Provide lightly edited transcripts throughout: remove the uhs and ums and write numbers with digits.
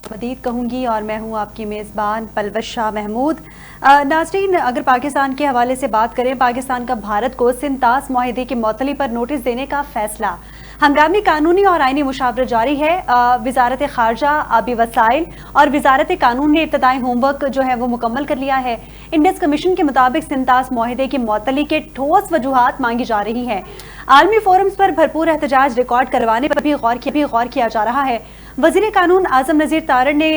खुशामदीद कहूँगी और मैं हूँ आपकी मेज़बान पलवस शाह महमूद। नाज़रीन, अगर पाकिस्तान के हवाले से बात करें, पाकिस्तान का भारत को सिंतास माहिदे की मअतली पर नोटिस देने का फैसला। हंगामी कानूनी और आईनी मुशावरत जारी है। वजारत खारजा, आबी वसाइल और वजारत कानून ने इब्तदाई होमवर्क जो है वो मुकम्मल कर लिया है। इंडेक्स कमीशन के मुताबिक सिंतास माहिदे की मअतली के ठोस वजूहात मांगी जा रही हैं। आलमी फोरम्स पर भरपूर एहतजाज रिकॉर्ड करवाने पर भी गौर किया जा रहा है। वजीर कानून आजम नज़ीर तारड़ ने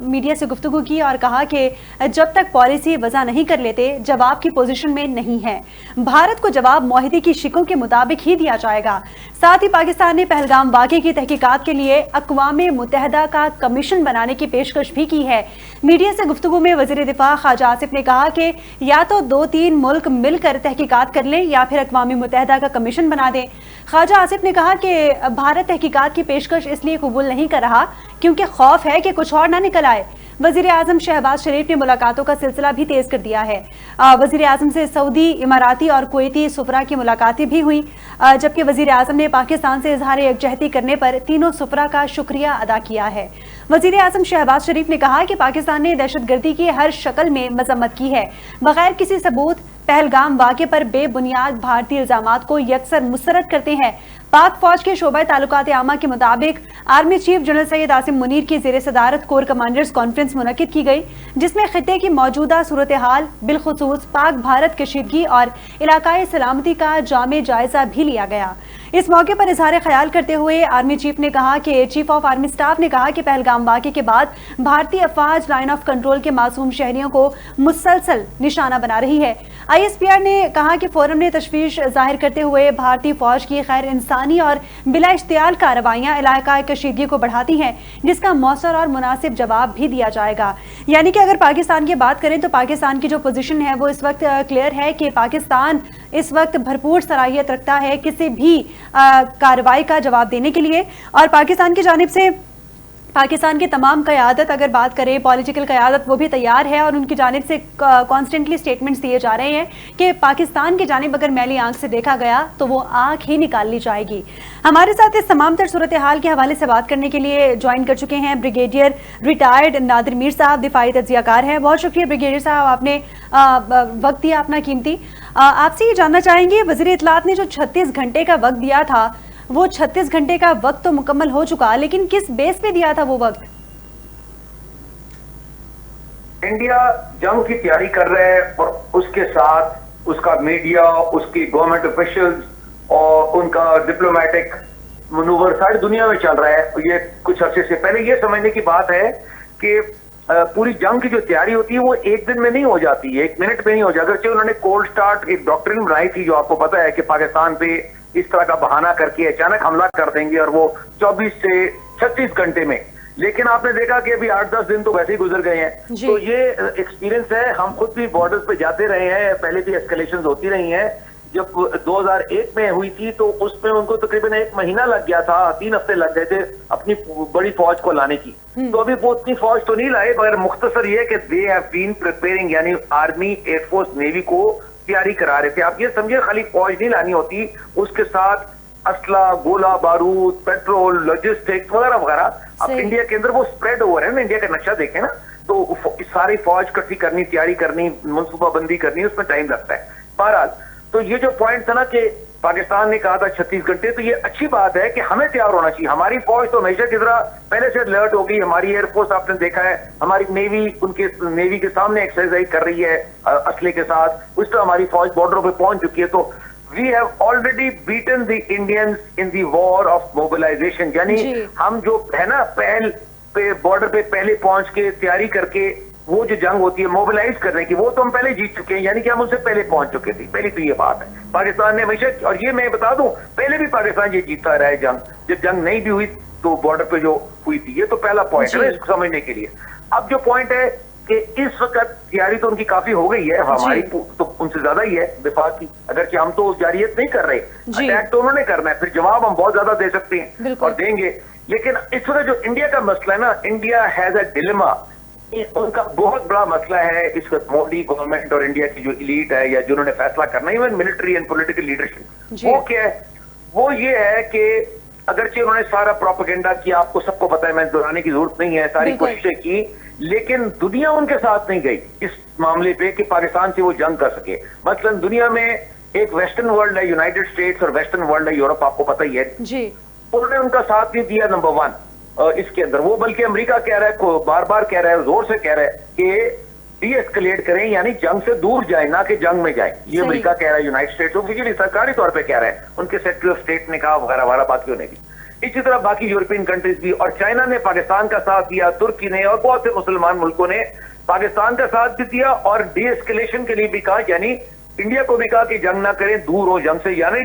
मीडिया से गुफ्तगू की और कहा कि जब तक पॉलिसी वज़ा नहीं कर लेते, जवाब की पोजीशन में नहीं है। भारत को जवाब मुआहिदे की शिकों के मुताबिक ही दिया जाएगा। साथ ही पाकिस्तान ने पहलगाम वाक़े की तहकीकात के लिए अक़वाम मुत्तहिदा का कमीशन बनाने की पेशकश भी की है। मीडिया से गुफ्तगू में वज़ीर दिफा ख्वाजा आसिफ ने कहा कि या तो 2-3 मुल्क मिलकर तहकीकात कर लें या फिर अक़वाम मुत्तहिदा का कमीशन बना दें। ख्वाजा आसिफ ने कहा कि भारत तहकीकात की पेशकश इसलिए कबूल नहीं कर रहा क्योंकि खौफ है कि कुछ और ना निकल आए। वज़ीर आज़म शहबाज शरीफ ने मुलाकातों का सिलसिला भी तेज कर दिया है। वज़ीर आज़म से सऊदी, इमाराती और कुवैती सुफरा की मुलाकातें भी हुई, जबकि वज़ीर आज़म ने पाकिस्तान से इजहार यकजहती करने पर तीनों सुफरा का शुक्रिया अदा किया है। वज़ीर आज़म शहबाज शरीफ ने कहा कि पाकिस्तान ने दहशतगर्दी की हर शक्ल में मजम्मत की है। बगैर किसी सबूत पहलगाम वाक़े पर बेबुनियाद भारतीय इल्जामात को यकसर मुस्तरद करते हैं। पाक फौज के शोबा ताल्लुकात आमा के मुताबिक army chief general Syed Asim Munir की ज़ेर सदारत कोर कमांडर्स कॉन्फ्रेंस मुनक्किद की गई, जिसमें खित्ते की मौजूदा सूरत हाल, बिलखुसूस पाक भारत कशीदगी और इलाकाई सलामती का जामे जायजा भी लिया गया। इस मौके पर इजहार ख्याल करते हुए आर्मी चीफ ने कहा कि चीफ ऑफ आर्मी स्टाफ ने कहा कि पहलगाम वाक़े के बाद भारतीय अफवाज लाइन ऑफ कंट्रोल के मासूम शहरियों को मुसलसल निशाना बना रही है। ISPR ने कहा कि फोरम ने तशवीश जाहिर करते हुए भारतीय फौज की खैर इंसानी और बिला इश्तियाल कार्रवाइयाँ इलाकाई कशीदगी को बढ़ाती हैं, जिसका मौसर और मुनासिब जवाब भी दिया जाएगा। यानी कि अगर पाकिस्तान की बात करें तो पाकिस्तान की जो पोजीशन है वो इस वक्त क्लियर है कि पाकिस्तान इस वक्त भरपूर सलाहियत रखता है किसी भी कार्रवाई का जवाब देने के लिए। और पाकिस्तान की जानिब से पाकिस्तान की तमाम क़यादत, अगर बात करें पॉलिटिकल क़यादत, वो भी तैयार है और उनकी जानिब से कॉन्स्टेंटली स्टेटमेंट्स दिए जा रहे हैं कि पाकिस्तान की जानिब अगर मैली आंख से देखा गया तो वो आंख ही निकाल ली जाएगी। हमारे साथ इस तमाम तर सूरत हाल के हवाले से बात करने के लिए ज्वाइन कर चुके हैं ब्रिगेडियर रिटायर्ड नादिर मीर साहब, दिफाई तज्जियाकार हैं। बहुत शुक्रिया ब्रिगेडियर साहब, आपने वक्त दिया अपना कीमती। आपसे ये जानना चाहेंगे, वज़ीर इत्तलात ने जो 36 घंटे का वक्त दिया था, वो 36 घंटे का वक्त तो मुकम्मल हो चुका, लेकिन किस बेस पे दिया था वो वक्त? इंडिया जंग की तैयारी कर रहा है और उसके साथ उसका मीडिया, उसकी गवर्नमेंट ऑफिशियल्स और उनका डिप्लोमेटिक मनूवर सारी दुनिया में चल रहा है। ये कुछ अर्से से पहले ये समझने की बात है कि पूरी जंग की जो तैयारी होती है वो एक दिन में नहीं हो जाती है, 1 मिनट में नहीं हो जाती। अगरचे उन्होंने कोल्ड स्टार्ट एक डॉक्ट्रिन बनाई थी, जो आपको पता है कि पाकिस्तान पे इस तरह का बहाना करके अचानक हमला कर देंगे और वो 24 से 36 घंटे में, लेकिन आपने देखा कि अभी 8-10 दिन तो वैसे ही गुजर गए हैं। तो ये एक्सपीरियंस है, हम खुद भी बॉर्डर्स पे जाते रहे हैं, पहले भी एस्केलेशन होती रही हैं। जब 2001 में हुई थी तो उसमें उनको तकरीबन 1 महीना लग गया था, 3 हफ्ते लग गए थे अपनी बड़ी फौज को लाने की। तो अभी वो उतनी फौज तो नहीं लाए, मगर मुख्तसर ये कि दे हैव बीन प्रिपेयरिंग, यानी आर्मी, एयरफोर्स, नेवी को तैयारी करा रहे थे। आप ये समझिए खाली फौज नहीं लानी होती, उसके साथ असला, गोला बारूद, पेट्रोल, लॉजिस्टिक्स वगैरह वगैरह। अब इंडिया के अंदर वो स्प्रेड ओवर है ना, इंडिया का नक्शा देखें ना, तो सारी फौज इकट्ठी करनी, तैयारी करनी, मनसूबाबंदी करनी, उसमें टाइम लगता है। बहरहाल, तो ये जो पॉइंट था ना कि पाकिस्तान ने कहा था 36 घंटे, तो ये अच्छी बात है कि हमें तैयार होना चाहिए। हमारी फौज तो हमेशा की तरह पहले से अलर्ट हो गई। हमारी एयरफोर्स आपने देखा है, हमारी नेवी उनके नेवी के सामने एक्सरसाइज कर रही है असले के साथ। उस तरह हमारी फौज बॉर्डरों पे पहुंच चुकी है। तो we have already beaten the Indians in the war of mobilisation, यानी हम जो है ना पहल पे बॉर्डर पे पहले पहुंच के तैयारी करके वो जो जंग होती है मोबिलाइज करने की, वो तो हम पहले जीत चुके हैं, यानी कि हम उससे पहले पहुंच चुके थे। पहली तो ये बात है, पाकिस्तान ने हमेशा, और ये मैं बता दूं, पहले भी पाकिस्तान ये जीतता रहा है जंग, जब जंग नहीं भी हुई तो बॉर्डर पे जो हुई थी। ये तो पहला पॉइंट है इसको समझने के लिए। अब जो पॉइंट है कि इस वक्त तैयारी तो उनकी काफी हो गई है, हमारी तो उनसे ज्यादा ही है दिफा की, अगर हम तो जारियत नहीं कर रहे, अटैक तो उन्होंने करना है, फिर जवाब हम बहुत ज्यादा दे सकते हैं और देंगे। लेकिन इस वक्त जो इंडिया का मसला है ना, इंडिया हैज अ डिलेमा, उनका बहुत बड़ा मसला है इस वक्त मोदी गवर्नमेंट और इंडिया की जो इलीट है या जिन्होंने फैसला करना है, even military and political leadership, वो क्या है? वो ये है कि अगरचे उन्होंने सारा प्रोपेगेंडा किया, आपको सबको पता है, मैं दोहराने की जरूरत नहीं है, सारी कोशिशें की, लेकिन दुनिया उनके साथ नहीं गई इस मामले पे कि पाकिस्तान से वो जंग कर सके। मसलन दुनिया में एक वेस्टर्न वर्ल्ड है, यूनाइटेड स्टेट्स, और वेस्टर्न वर्ल्ड है यूरोप, आपको पता ही है जी। उन्होंने उनका साथ नहीं दिया। नंबर 1 इसके अंदर वो, बल्कि अमेरिका कह रहा है, बार बार कह रहा है, जोर से कह रहा है कि डी एस्केलेट करें, यानी जंग से दूर जाए, ना कि जंग में जाए। ये अमेरिका कह रहा है, यूनाइटेड स्टेट्स ऑफिशियली सरकारी तौर पे कह रहा है, उनके सेक्रेटरी ऑफ स्टेट ने कहा, वगैरह वगैरह, बाकियों ने भी। इसी तरह बाकी यूरोपियन कंट्रीज भी, और चाइना ने पाकिस्तान का साथ दिया, तुर्की ने और बहुत से मुसलमान मुल्कों ने पाकिस्तान का साथ भी दिया और डी एस्केलेशन के लिए भी कहा, यानी इंडिया को भी कहा कि जंग ना करें, दूर हो जंग से, यानी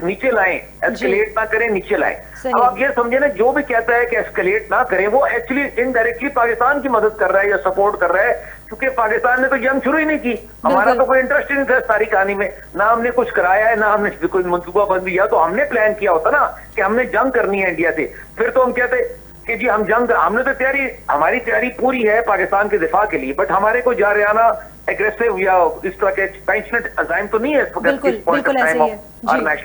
नीचे लाएं, एस्केलेट ना करें, नीचे लाएं। अब आप ये समझे ना, जो भी कहता है कि एस्केलेट ना करें, वो एक्चुअली इनडायरेक्टली पाकिस्तान की मदद कर रहा है या सपोर्ट कर रहा है, क्योंकि पाकिस्तान ने तो जंग शुरू ही नहीं की। हमारा तो कोई इंटरेस्ट ही नहीं था सारी कहानी में, ना हमने कुछ कराया है, ना हमने कोई मंसूबाबंदी किया। तो हमने प्लान किया होता ना कि हमने जंग करनी है इंडिया से, फिर तो हम कहते कि जी हम जंग, हमने तो तैयारी, हमारी तैयारी पूरी है पाकिस्तान के दिफा के लिए, बट हमारे को जारियाना एग्रेसिव या इस तरह के पैशनेट अजाइम तो नहीं है नेशनल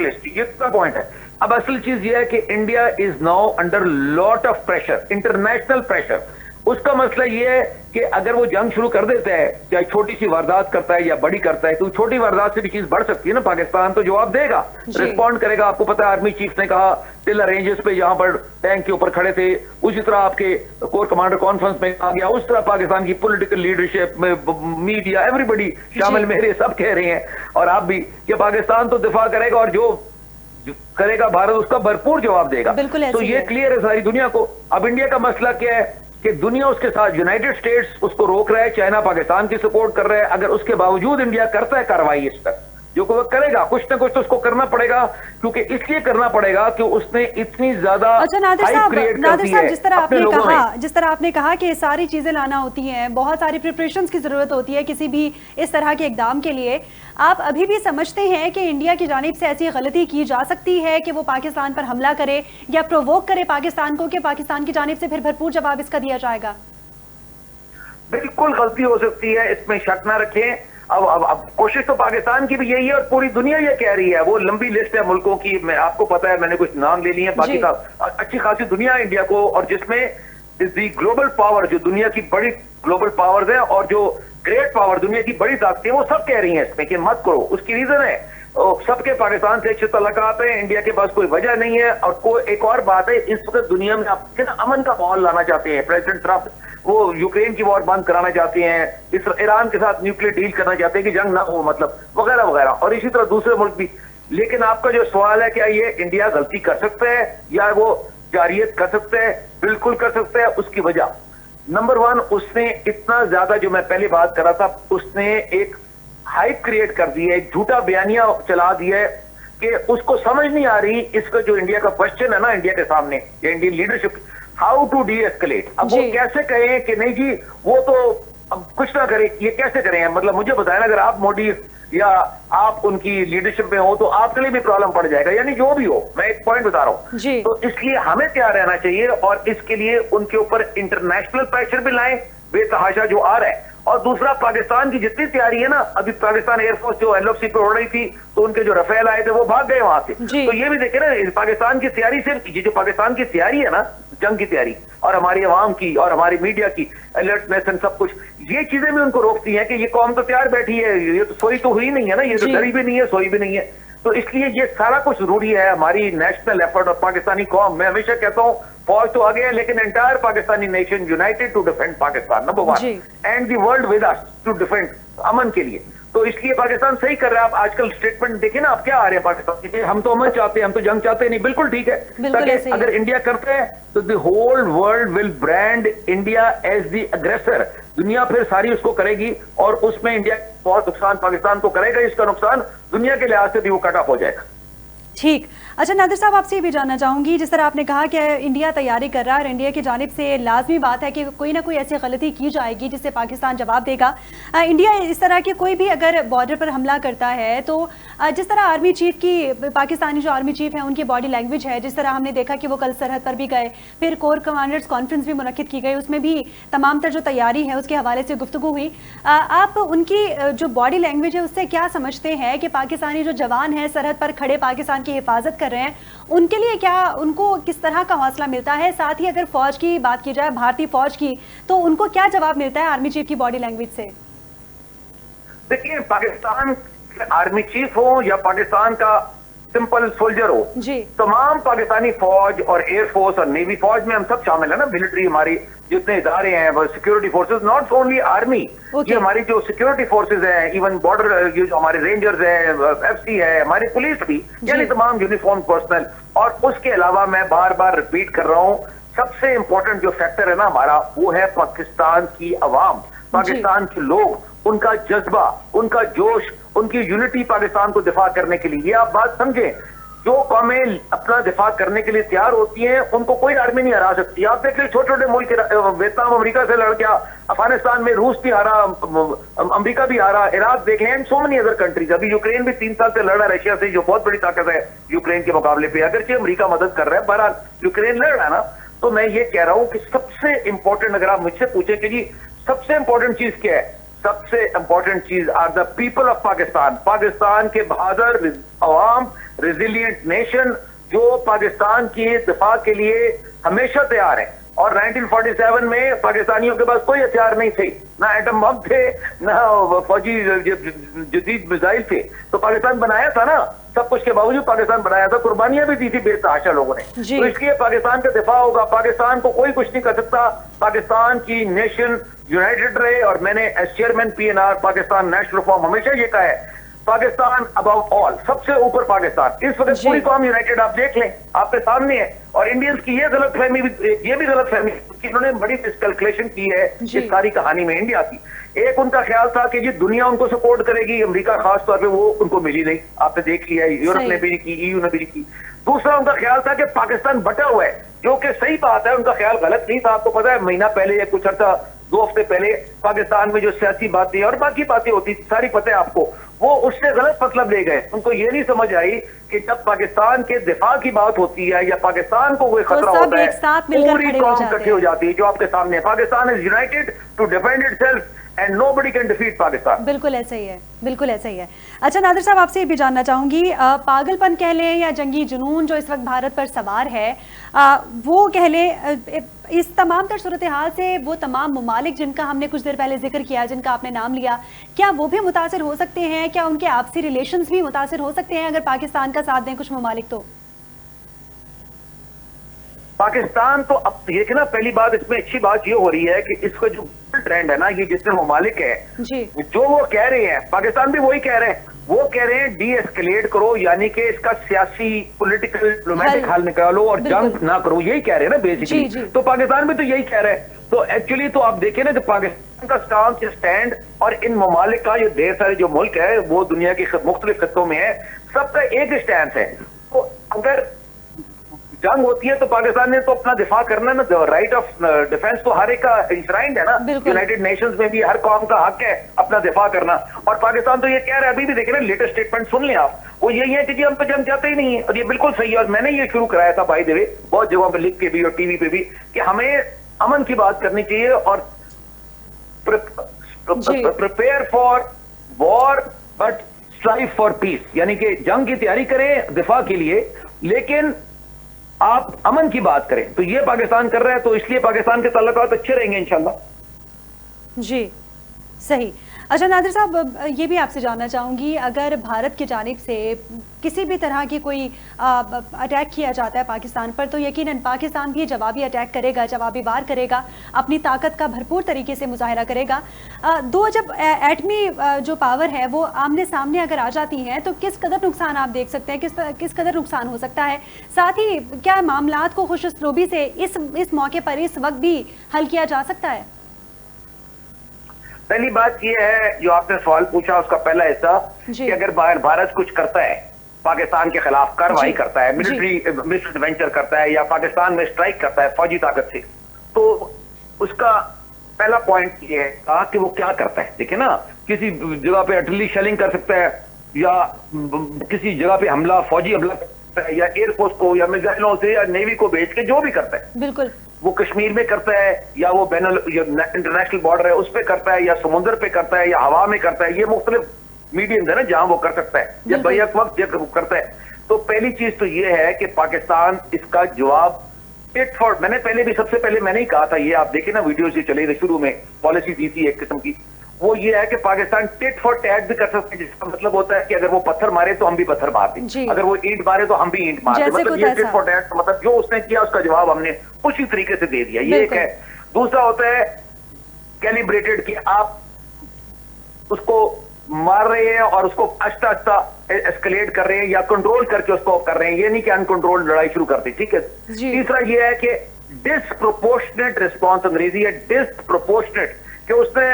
हिस्ट्री। ये पॉइंट है। अब असल चीज ये है कि India is now under lot of pressure, international pressure. उसका मसला ये है कि अगर वो जंग शुरू कर देता है, चाहे छोटी सी वारदात करता है या बड़ी करता है, तो छोटी वारदात से भी चीज बढ़ सकती है ना। पाकिस्तान तो जवाब देगा, रिस्पॉन्ड करेगा। आपको पता है आर्मी चीफ ने कहा टिल्लर रेंजेस पे जहां पर टैंक के ऊपर खड़े थे, उसी तरह आपके कोर कमांडर कॉन्फ्रेंस में आ गया, उस तरह पाकिस्तान की पॉलिटिकल लीडरशिप में, मीडिया, एवरीबडी शामिल, मेरे सब कह रहे हैं और आप भी, कि पाकिस्तान तो दिफा करेगा और जो करेगा भारत उसका भरपूर जवाब देगा। तो ये क्लियर है सारी दुनिया को। अब इंडिया का मसला क्या है कि दुनिया उसके साथ, यूनाइटेड स्टेट्स उसको रोक रहा है, चाइना पाकिस्तान की सपोर्ट कर रहा है। अगर उसके बावजूद इंडिया करता है कार्रवाई इस पर, जो वो करेगा, कुछ ना कुछ तो उसको करना पड़ेगा, क्योंकि इसलिए करना पड़ेगा कि उसने इतनी ज्यादा नादिर साहब, जिस तरह आपने कहा कि सारी चीजें लाना होती हैं, बहुत सारी प्रिपरेशंस की जरूरत होती है किसी भी इस तरह के इकदाम के लिए, आप अभी भी समझते हैं कि इंडिया की जानिब से ऐसी गलती की जा सकती है कि वो पाकिस्तान पर हमला करे या प्रोवोक करे पाकिस्तान को, कि पाकिस्तान की जानिब से फिर भरपूर जवाब इसका दिया जाएगा? बिल्कुल गलती हो सकती है, इसमें शक ना रखें। अब कोशिश तो पाकिस्तान की भी यही है और पूरी दुनिया ये कह रही है। वो लंबी लिस्ट है मुल्कों की, मैं आपको पता है, मैंने कुछ नाम ले लिए हैं, बाकी का अच्छी खासी दुनिया है इंडिया को, और जिसमें दी ग्लोबल पावर, जो दुनिया की बड़ी ग्लोबल पावर्स है और जो ग्रेट पावर, दुनिया की बड़ी ताकतें, वो सब कह रही हैं इसमें कि मत करो। उसकी रीजन है सबके पाकिस्तान से अच्छे तल्लुकात हैं, इंडिया के पास कोई वजह नहीं है। और कोई एक और बात है, इस वक्त दुनिया में आप अमन का माहौल लाना चाहते हैं। प्रेसिडेंट ट्रंप वो यूक्रेन की वॉर बंद कराना चाहते हैं, ईरान के साथ न्यूक्लियर डील करना चाहते हैं कि जंग ना हो, मतलब वगैरह वगैरह, और इसी तरह दूसरे मुल्क भी। लेकिन आपका जो सवाल है, क्या ये इंडिया गलती कर सकता है या वो जारियत कर सकता है? बिल्कुल कर सकता है। उसकी वजह नंबर 1, उसने इतना ज्यादा, जो मैं पहले बात कर रहा था, उसने एक हाइप क्रिएट कर दी है, झूठा बयानिया चला दिया है कि उसको समझ नहीं आ रही। इसका जो इंडिया का क्वेश्चन है ना, इंडिया के सामने, या Indian leadership, how to deescalate. अब वो कैसे कहें कि नहीं जी वो तो अब कुछ ना करे, ये कैसे करें? मतलब मुझे बताया ना, अगर आप मोदी या आप उनकी लीडरशिप में हो तो आपके लिए भी प्रॉब्लम पड़ जाएगा, यानी जो भी हो, मैं एक पॉइंट बता रहा हूं। तो इसलिए हमें तैयार रहना चाहिए और इसके लिए उनके ऊपर इंटरनेशनल प्रेशर भी लाएं, बेतहाशा जो आ रहा है। और दूसरा, पाकिस्तान की जितनी तैयारी है ना, अभी पाकिस्तान एयरफोर्स जो एलओसी पे उड़ रही थी, तो उनके जो रफेल आए थे वो भाग गए वहां से। तो ये भी देखे ना, पाकिस्तान की तैयारी से, ये जो पाकिस्तान की तैयारी है ना, जंग की तैयारी, और हमारी आवाम की और हमारी मीडिया की अलर्टनेस एंड सब कुछ, ये चीजें भी उनको रोकती हैं कि ये कौम तो तैयार बैठी है, ये तो सोई तो हुई नहीं है ना, ये तो डरी भी नहीं है, सोई भी नहीं है। तो इसलिए ये सारा कुछ जरूरी है, हमारी नेशनल एफर्ट और पाकिस्तानी कौम। मैं हमेशा कहता हूँ, फौज तो आगे है, लेकिन entire Pakistani nation united to defend Pakistan, number 1, and the world with us to defend, अमन के लिए। तो इसलिए पाकिस्तान सही कर रहा है। आप आजकल स्टेटमेंट देखिए ना, आप क्या आ रहे हैं पाकिस्तान के, हम तो अमन चाहते हैं, हम तो जंग चाहते नहीं, बिल्कुल ठीक है। ताकि अगर इंडिया करते हैं तो the whole world will brand India as the aggressor. दुनिया फिर सारी उसको करेगी और उसमें इंडिया बहुत नुकसान पाकिस्तान को करेगा, इसका नुकसान दुनिया के लिहाज से भी वो कट ऑफ हो जाएगा। ठीक। अच्छा नादिर साहब, आपसे ये भी जानना चाहूंगी, जिस तरह आपने कहा कि इंडिया तैयारी कर रहा है और इंडिया की जानिब से लाजमी बात है कि कोई ना कोई ऐसी गलती की जाएगी जिससे पाकिस्तान जवाब देगा। इंडिया इस तरह के कोई भी अगर बॉर्डर पर हमला करता है तो जिस तरह आर्मी चीफ की, पाकिस्तानी जो आर्मी चीफ है उनकी बॉडी लैंग्वेज है, जिस तरह हमने देखा कि वो कल सरहद पर भी गए, फिर कोर कमांडर्स कॉन्फ्रेंस भी मुनक्किद की गई, उसमें भी तमाम तर जो तैयारी है उसके हवाले से गुफ्तगू हुई। आप उनकी जो बॉडी लैंग्वेज है उससे क्या समझते हैं कि पाकिस्तानी जो जवान है सरहद पर खड़े पाकिस्तान की हिफाजत कर रहे हैं, उनके लिए क्या, उनको किस तरह का हौसला मिलता है? साथ ही अगर फौज की बात की जाए, भारतीय फौज की, तो उनको क्या जवाब मिलता है आर्मी चीफ की बॉडी लैंग्वेज से? देखिए, पाकिस्तान आर्मी चीफ हो या पाकिस्तान का सिंपल सोल्जर हो जी, तमाम पाकिस्तानी फौज और एयरफोर्स और नेवी, फौज में हम सब शामिल है ना, मिलिट्री, हमारी जितने इदारे हैं, security forces, not only army, ये हमारी जो सिक्योरिटी फोर्सेस हैं, इवन बॉर्डर, ये जो हमारे रेंजर्स हैं, एफसी है, हमारी पुलिस भी, यानी तमाम यूनिफॉर्म पर्सनल। और उसके अलावा मैं बार बार रिपीट कर रहा हूं, सबसे इंपॉर्टेंट जो फैक्टर है ना हमारा, वो है पाकिस्तान की अवाम, पाकिस्तान के लोग, उनका जज्बा, उनका जोश, उनकी यूनिटी पाकिस्तान को दिफा करने के लिए। ये आप बात समझें, जो कौमें अपना दिफा करने के लिए तैयार होती हैं, उनको कोई आर्मी नहीं हरा सकती। आप देख लीजिए, छोटे छोटे मुल्क, वियतनाम अमेरिका से लड़ गया, अफगानिस्तान में रूस भी हारा, अमेरिका भी हारा, इराक देख लें, सो मेनी अदर कंट्रीज। अभी यूक्रेन भी 3 साल से लड़ रहा है रशिया से, जो बहुत बड़ी ताकत है यूक्रेन के मुकाबले पे, अगरचे अमेरिका मदद कर रहा है, बहरहाल यूक्रेन लड़ रहा है ना। तो मैं ये कह रहा हूं कि सबसे इंपॉर्टेंट, अगर आप मुझसे पूछे कि जी सबसे इंपॉर्टेंट चीज क्या है, सबसे इंपॉर्टेंट चीज are the people of Pakistan, Pakistan के बहादुर अवाम, रेजिलियंट नेशन, जो पाकिस्तान की दिफा के लिए हमेशा तैयार है। और 1947 में पाकिस्तानियों के पास कोई हथियार नहीं थे, ना एटम बम थे, ना फौजी जदीद मिसाइल थे, तो पाकिस्तान बनाया था ना, सब कुछ के बावजूद पाकिस्तान बनाया था, कुर्बानियां भी दी थी बेतहाशा लोगों ने। तो इसलिए पाकिस्तान का दिफा होगा, पाकिस्तान को कोई कुछ नहीं कर सकता, पाकिस्तान की नेशन यूनाइटेड रहे। और मैंने as chairman PNR, Pakistan national form, हमेशा ये कहा है, पाकिस्तान अबाउट ऑल, सबसे ऊपर पाकिस्तान। इस वक्त पूरी कौम यूनाइटेड, आप देख लें, आपके सामने है। और इंडियंस की ये गलतफहमी भी, ये भी गलतफहमी कि इन्होंने बड़ी मिसकैलकुलेशन की है इस सारी कहानी में इंडिया की। एक उनका ख्याल था कि ये दुनिया उनको सपोर्ट करेगी, अमेरिका खास तौर पे, वो उनको मिली नहीं, आपने देख लिया, यूरोप ने भी नहीं की, EU ने भी नहीं की। दूसरा उनका ख्याल था कि पाकिस्तान बटा हुआ है, जो कि सही बात है, उनका ख्याल गलत नहीं था। आपको पता है, महीना पहले या कुछ अर्सा 2 हफ्ते पहले पाकिस्तान में जो सियासी बातें और बाकी बातें होती सारी पता है आपको, वो उससे गलत मतलब ले गए। उनको ये नहीं समझ आई कि जब पाकिस्तान के दिफा की बात होती है या पाकिस्तान को कोई खतरा होता है, पूरी कौम इकट्ठी हो जाती है, जो आपके सामने है। Pakistan is united to defend itself and nobody can defeat Pakistan. बिल्कुल ऐसा ही है, बिल्कुल ऐसा ही है। अच्छा नादिर साहब, आपसे ये भी जानना चाहूंगी, पागलपन कह लें या जंगी जुनून जो इस वक्त भारत पर सवार है, वो कह लें, इस तमाम तर सूरत हाल से वो तमाम ममालिक जिनका हमने कुछ देर पहले जिक्र किया, जिनका आपने नाम लिया, क्या वो भी मुतासिर हो सकते हैं? क्या उनके आपसी रिलेशंस भी मुतासिर हो सकते हैं अगर पाकिस्तान का साथ दें कुछ ममालिक? तो पाकिस्तान तो अब देखिए ना, पहली बात इसमें अच्छी बात ये हो रही है कि इसका जो ट्रेंड है ना, ये जितने ममालिक है जो वो कह रहे हैं, पाकिस्तान भी वही कह रहे हैं, वो कह रहे हैं डी एस्केलेट करो, यानी कि इसका सियासी पॉलिटिकल डिप्लोमेटिक हल निकालो और जंग ना करो, यही कह रहे हैं ना बेसिकली। तो पाकिस्तान भी तो यही कह रहे हैं। तो एक्चुअली तो आप देखें ना, जो पाकिस्तान का स्टैंड और इन ममालिक का, ये ढेर सारे जो मुल्क है वो दुनिया के मुख्तलिफ खित्तों में है, सबका एक स्टैंड है। तो अगर जंग होती है तो पाकिस्तान ने तो अपना दिफा करना ना, राइट ऑफ डिफेंस तो हर एक का इंश्राइंड है ना, यूनाइटेड नेशंस में भी हर कौम का हक है अपना दिफा करना। और पाकिस्तान तो ये कह रहा है, अभी भी देख रहे हैं, लेटेस्ट स्टेटमेंट सुन लें आप, वो यही है कि जी हम तो जंग चाहते ही नहीं है। और ये बिल्कुल सही है, और मैंने ये शुरू कराया था बाय द वे, बहुत जगहों पे लिख के भी और टीवी पे भी, कि हमें अमन की बात करनी चाहिए और prepare for war but strive for piece, यानी कि जंग की तैयारी करें दिफा के लिए, लेकिन आप अमन की बात करें। तो ये पाकिस्तान कर रहा है, तो इसलिए पाकिस्तान के ताल्लुकात अच्छे रहेंगे इंशाल्लाह। जी सही। अच्छा नादिर साहब, ये भी आपसे जानना चाहूँगी, अगर भारत की जानिब से किसी भी तरह की कोई अटैक किया जाता है पाकिस्तान पर, तो यकीनन पाकिस्तान भी जवाबी अटैक करेगा, जवाबी वार करेगा, अपनी ताकत का भरपूर तरीके से मुजाहरा करेगा। दो जब एटमी जो पावर है वो आमने सामने अगर आ जाती हैं, तो किस कदर नुकसान आप देख सकते हैं, किस कदर नुकसान हो सकता है? साथ ही क्या मामलात को खुशउस्लूबी से इस मौके पर, इस वक्त भी हल किया जा सकता है? पहली बात यह है, जो आपने सवाल पूछा उसका पहला हिस्सा, कि अगर भारत कुछ करता है, पाकिस्तान के खिलाफ कार्रवाई करता है, मिलिट्री मिसएडवेंचर करता है, या पाकिस्तान में स्ट्राइक करता है फौजी ताकत से, तो उसका पहला पॉइंट ये है कि वो क्या करता है। देखिए ना, किसी जगह पे आर्टिलरी शेलिंग कर सकता है, या किसी जगह पे हमला, फौजी हमला करता है, या एयरफोर्स को या मिसाइलों से या नेवी को भेज के जो भी करता है, बिल्कुल वो कश्मीर में करता है, या वो इंटरनेशनल बॉर्डर है उस पर करता है, या समुद्र पे करता है, या हवा में करता है, ये मुख्तलिफ मीडियम है ना जहां वो कर सकता है, या बैक वक्त करता है। तो पहली चीज तो ये है कि पाकिस्तान इसका जवाब टिट फॉर, मैंने पहले भी सबसे पहले मैंने ही कहा था, ये आप देखें ना वीडियोस ये चले थे शुरू में, पॉलिसी दी थी एक किस्म की, वो ये है कि पाकिस्तान टिट फॉर टैट भी कर सकते हैं, जिसका मतलब होता है कि अगर वो पत्थर मारे तो हम भी पत्थर मार दें, अगर वो ईंट मारे तो हम भी ईंट मार दें। मतलब ये टिट फॉर टैट, मतलब जो उसने किया उसका जवाब हमने उसी तरीके से दे दिया, ये एक है। दूसरा होता है कैलिब्रेटेड, कि आप उसको मार रहे हैं और उसको आस्ता आस्ता एस्केलेट कर रहे हैं या कंट्रोल करके उसको कर रहे हैं, ये नहीं कि अनकंट्रोल्ड लड़ाई शुरू कर दी, ठीक है। तीसरा ये है कि डिसप्रोपोर्शनेट रिस्पॉन्स, अंग्रेजी है डिसप्रोपोर्शनेट, कि उसने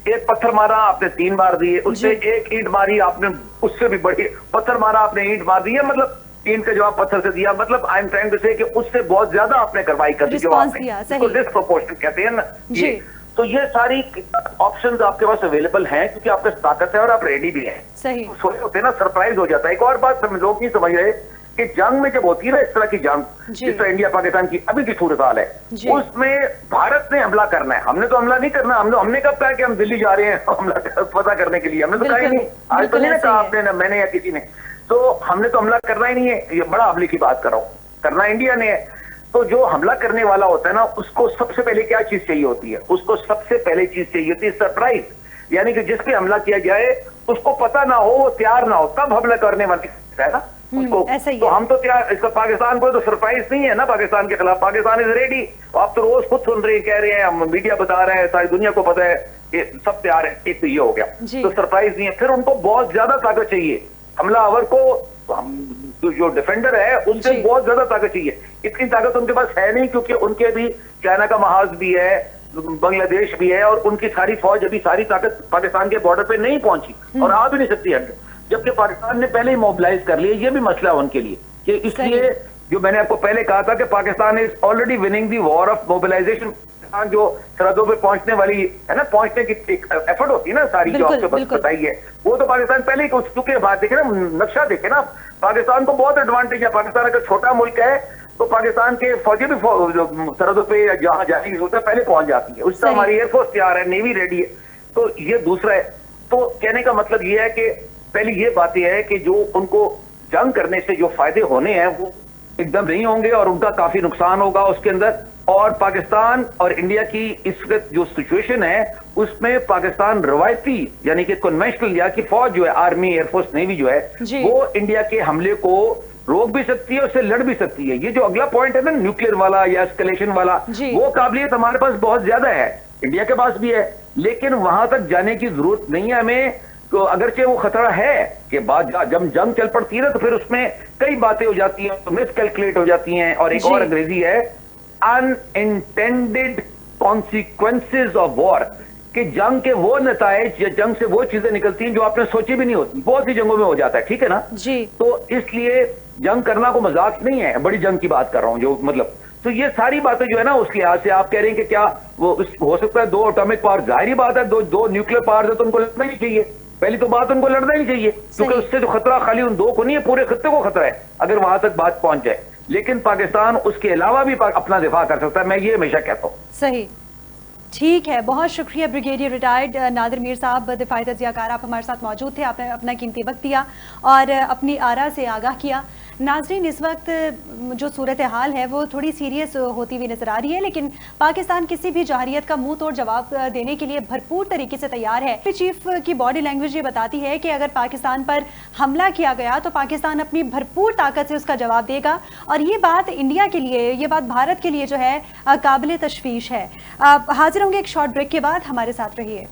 एक पत्थर मारा आपने 3 मार दिए, उसने एक ईंट मारी आपने उससे भी बड़ी पत्थर मारा आपने ईंट मार दी है, मतलब ईंट का जवाब पत्थर से दिया, मतलब आई एम ट्राइंग टू से कि उससे बहुत ज्यादा आपने कार्रवाई कर दी, जो डिसप्रोपोर्शनेट कहते हैं ना। तो ये सारी ऑप्शंस आपके पास अवेलेबल हैं क्योंकि आपके पास ताकत है और आप रेडी भी हैं। सही सोचे होते हैं ना, सरप्राइज हो जाता है। एक और बात लोग नहीं समझ रहे कि जंग में जब होती है ना इस तरह की जंग, जिस तरह इंडिया पाकिस्तान की अभी की सूरत हाल है, उसमें भारत ने हमला करना है, हमने तो हमला नहीं करना, हमने कब कहा कि हम दिल्ली जा रहे हैं हमला पता करने के लिए, हमने तो कहा ही नहीं, आज तो नहीं ना कहा आपने, ना मैंने या किसी ने, तो हमने तो हमला करना ही नहीं है, ये बड़ा अबली की बात कर रहा हूं, करना इंडिया ने है। तो जो हमला करने वाला होता है ना, उसको सबसे पहले क्या चीज चाहिए होती है, उसको सबसे पहले चीज चाहिए होती है सरप्राइज, यानी कि जिस पे हमला किया जाए उसको पता ना हो, वो तैयार ना हो, तब हमला करने वाले है ना उसको। तो हम तो तैयार, इसका पाकिस्तान को तो सरप्राइज नहीं है ना पाकिस्तान के खिलाफ, पाकिस्तान इज रेडी। आप तो रोज खुद सुन रहे हैं, कह रहे हैं, हम मीडिया बता रहे हैं, सारी दुनिया को पता है कि सब तैयार है। एक तो ये हो गया, तो सरप्राइज नहीं है। फिर उनको बहुत ज्यादा ताकत चाहिए, हमलावर को, जो डिफेंडर है उनसे बहुत ज्यादा ताकत चाहिए। इतनी ताकत उनके पास है नहीं, क्योंकि उनके भी चाइना का महाज भी है, बांग्लादेश भी है, और उनकी सारी फौज अभी सारी ताकत पाकिस्तान के बॉर्डर पे नहीं पहुंची और आ भी नहीं सकती है, जबकि पाकिस्तान ने पहले ही मोबिलाइज कर लिया। ये भी मसला है उनके लिए, कि इसलिए जो मैंने आपको पहले कहा था कि Pakistan is already winning the war of mobilisation. जो सरहदों पे पहुंचने वाली है ना, पहुंचने की एक एफर्ट होती है ना सारी, जो आपको बताई है, वो तो पाकिस्तान पहले ही उस चुके। बात देखे ना, नक्शा देखे ना, पाकिस्तान को बहुत एडवांटेज है। पाकिस्तान अगर छोटा मुल्क है तो पाकिस्तान के फौजी भी सरहदों पे जहां जाने की होता है पहले पहुंच जाती है, उससे हमारी एयरफोर्स तैयार है, नेवी रेडी है। तो ये दूसरा है। तो कहने का मतलब ये है कि पहली ये बात यह है कि जो उनको जंग करने से जो फायदे होने हैं वो एकदम नहीं होंगे और उनका काफी नुकसान होगा उसके अंदर। और पाकिस्तान और इंडिया की इस वक्त जो सिचुएशन है उसमें पाकिस्तान रवायती यानी कि कन्वेंशनल इंडिया की फौज जो है, आर्मी, एयरफोर्स, नेवी जो है, वो इंडिया के हमले को रोक भी सकती है, उससे लड़ भी सकती है। ये जो अगला पॉइंट है ना, न्यूक्लियर वाला या एस्केलेशन वाला, वो काबिलियत हमारे पास बहुत ज्यादा है, इंडिया के पास भी है, लेकिन वहां तक जाने की जरूरत नहीं है हमें। तो अगरचे वो खतरा है कि बाद जब जंग चल पड़ती है ना, तो फिर उसमें कई बातें हो जाती हैं, तो मिसकैलकुलेट हो जाती हैं। और एक और अंग्रेजी है अनइंटेंडेड कॉन्सिक्वेंसेज ऑफ वॉर, कि जंग के वो नताइज या जंग से वो चीजें निकलती हैं जो आपने सोची भी नहीं होती। बहुत सी जंगों में हो जाता है, ठीक है ना जी। तो इसलिए जंग करना को मजाक नहीं है, बड़ी जंग की बात कर रहा हूं जो मतलब। तो ये सारी बातें जो है ना, उस लिहाज से आप कह रहे हैं कि क्या वो हो सकता है 2 एटॉमिक पावर, जाहिर बात है, दो न्यूक्लियर पावर है तो उनको लड़ना ही चाहिए। पहली तो बात उनको लड़ना ही चाहिए, क्योंकि उससे जो खतरा खाली उन 2 को नहीं है, पूरे खत्ते को खतरा है अगर वहां तक बात पहुंच जाए। लेकिन पाकिस्तान उसके अलावा भी अपना दिफा कर सकता है, मैं ये हमेशा कहता हूँ। सही, ठीक है, बहुत शुक्रिया ब्रिगेडियर रिटायर्ड नादिर मीर साहब, दिफाई तज्जियाकार, आप हमारे साथ मौजूद थे, आपने अपना कीमती वक्त दिया और अपनी आरा से आगाह किया। नाजरीन, इस वक्त जो सूरत हाल है वो थोड़ी सीरियस होती हुई नजर आ रही है, लेकिन पाकिस्तान किसी भी जाहिरियत का मुंह तोड़ जवाब देने के लिए भरपूर तरीके से तैयार है। चीफ की बॉडी लैंग्वेज ये बताती है कि अगर पाकिस्तान पर हमला किया गया तो पाकिस्तान अपनी भरपूर ताकत से उसका जवाब देगा, और ये बात इंडिया के लिए, ये बात भारत के लिए जो है काबिल तशवीश है। हाजिर होंगे एक शॉर्ट ब्रेक के बाद, हमारे साथ रहिए।